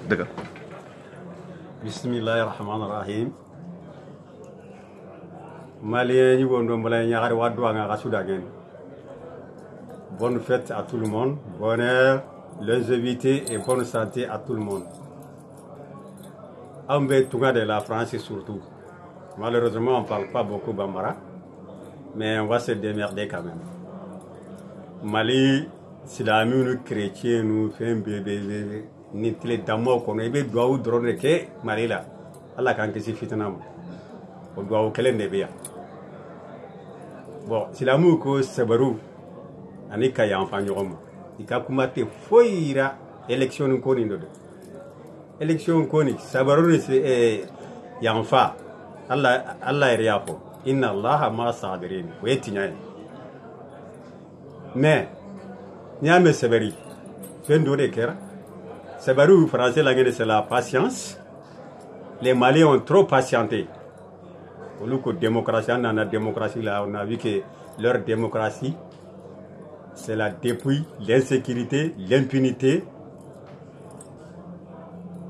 D'accord. Bismillahirrahmanirrahim. Malien bonne fête à tout le monde, bonheur, longévité et bonne santé à tout le monde. Ambe Touga de la France surtout. Malheureusement, on ne parle pas beaucoup Bambara, mais on va se démerder quand même. Mali, c'est la même chrétien, nous fait un bébé, ni télé d'amour qu'on a doit ou drôle que Mali là. Allah quand que c'est fitanam. On doit au kelen de bien. Bon, c'est l'amour que c'est barou. Ani kaya enfant nyom. Ika kumate foira élection koni ndo. Élection koni sabaru c'est yanfa. Allah riafo. Inna Allah ma sabirin. Wetinya. Mais nyame sebari. Fendo de kera. Sabaru français la c'est la patience. Les Maliens ont trop patienté. Au lieu que démocratie, on a la démocratie là, on a vu que leur démocratie c'est la dépouille, l'insécurité, l'impunité.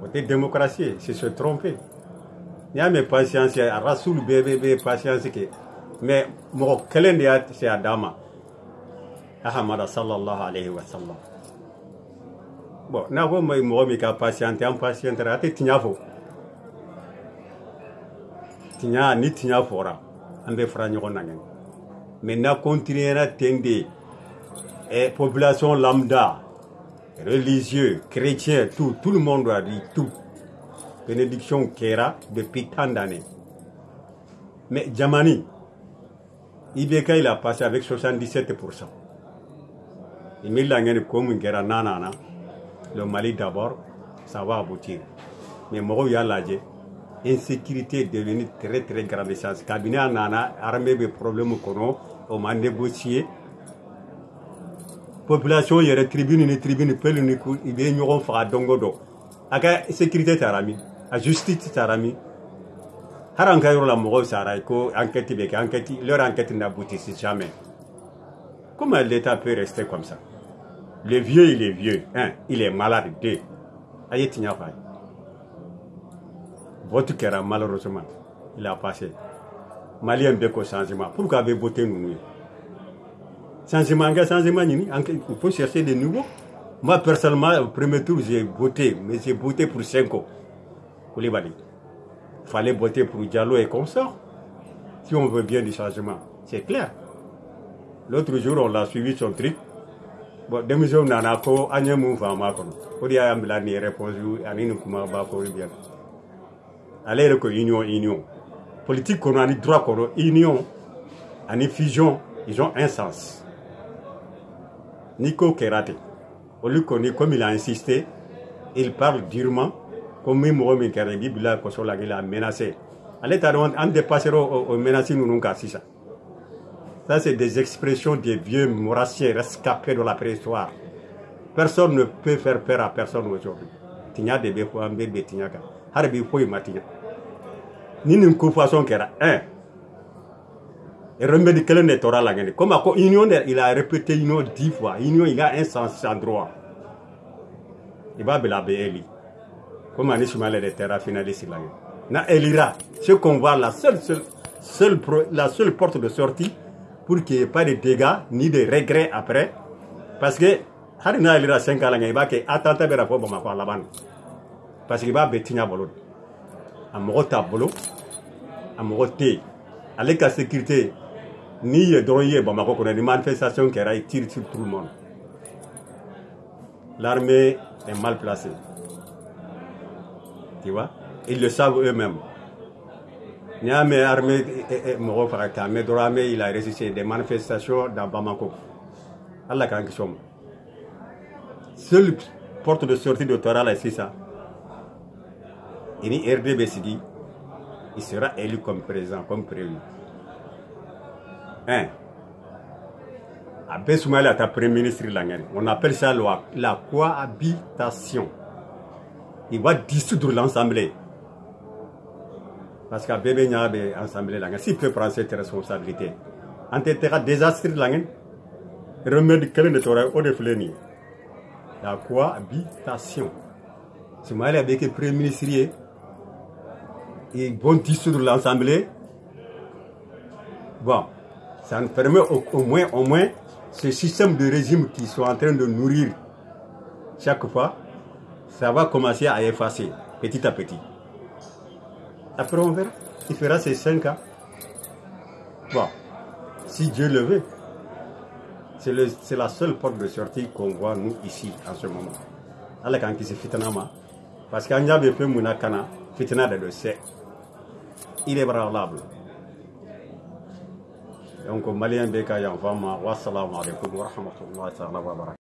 Côté démocratie, c'est se tromper. Il y a mes patience, il y a Rasoul bébé patience que. Mais mon calendrier c'est Adama. Ahmad sallallahu alayhi wa sallam. Bon, n'a pas moi mi ka patiente, en patiente, raté tignafo. Tigna ni tigna fora, ande franyo nangen. Mais n'a continué à tendre. Et population lambda, religieux, chrétien, tout le monde a dit tout. Bénédiction Kera depuis tant d'années. Mais Djamani, Ibeka il a passé avec 77%. Il a gagné comme Kera nanana. Le Mali d'abord, ça va aboutir. Mais Moro Yalaje, insécurité est devenue très très grande chance. Cabinet nana, armée des problèmes qu'on on a négocié. Population yere tribune pelu ni ku ibe ñogon fa dongodo aka sécurité tarami a justice tarami haran kayro la mo sara ko enquête be enquête leur enquête n'aboutit jamais. Comment l'état peut rester comme ça? Le vieux il est vieux, un, il est malade, deux. Ayeti nya fa. Votre cœur malheureusement il a passé. Malien beko changement. Pourquoi avez voté nous? Changement, il faut chercher des nouveaux. Moi, personnellement, au premier tour, j'ai voté, mais j'ai voté pour 5 ans. Il fallait voter pour Diallo et consort. Si on veut bien du changement, c'est clair. L'autre jour, on l'a suivi son truc. Bon, démission nanako, anyamou fama kono. Odi ayambla ni réponse aninu kuma ba ko bien. Allez le union. Politique qu'on a ni droit qu'on union, ani fusion, ils ont un sens. Nico Kerate, au lieu qu'on est comme il a insisté, il parle durement, comme même Mohamed Karebi, il a menacé. Allez, on dépassera aux menaces, nous n'avons qu'à ça. Ça, c'est des expressions des vieux morassiers rescapés de la préhistoire. Personne ne peut faire peur à personne aujourd'hui. Tigna de Befo, un bébé Tignaka. Harbi Foy Matigna. Ni une façon qui era un. Et remède quel n'est pas la gagne. Comme à union, il a répété union 10 fois. Union, il a un sens en droit. Il va la BLI. Comme on est sur les terrains finalistes. Na Elira, ce qu'on voit, la seule porte de sortie pour qu'il n'y ait pas de dégâts ni de regrets après. Parce que, Harina Elira 5 ans, il va que attentat de rapport à la bande. Parce qu'il va bétigner à Bolo. À Morota Bolo, à Moroté. Avec la sécurité. Ni droyer Bamako qu'on a des manifestations qui tirent sur tout le monde. L'armée est mal placée. Tu vois? Ils le savent eux-mêmes. Niamé armée mais dans l'armée il a résisté des manifestations dans Bamako. Allah quand ils sont. Seule porte de sortie de Toral c'est ça. Et RDB Sidi, il sera élu comme président, comme prévu. Abbé Soumaïla est premier ministre de l'Angleterre. On appelle ça la cohabitation. Il va dissoudre l'Assemblée. Parce qu'Abbé Benya a l'Assemblée l'Angleterre. S'il peut prendre cette responsabilité, en terre désastre de l'Angleterre, remède quel ne t'aurait pas de la cohabitation. Soumaïla avec le Premier ministre, ils vont dissoudre l'Assemblée. Bon, ça nous permet au moins, ce système de régime qui sont en train de nourrir chaque fois, ça va commencer à effacer petit à petit. Après, on verra. Il fera ses 5 ans. Bon, si Dieu le veut, c'est la seule porte de sortie qu'on voit, nous, ici, en ce moment. Allah kan kisi fitna ma, parce qu'an y'a fait muna kana, fitna de le c'est inébranlable. Donc, Malien Beka Yanfama, wassalamu alaikum wa rahmatullahi wa barakatuh.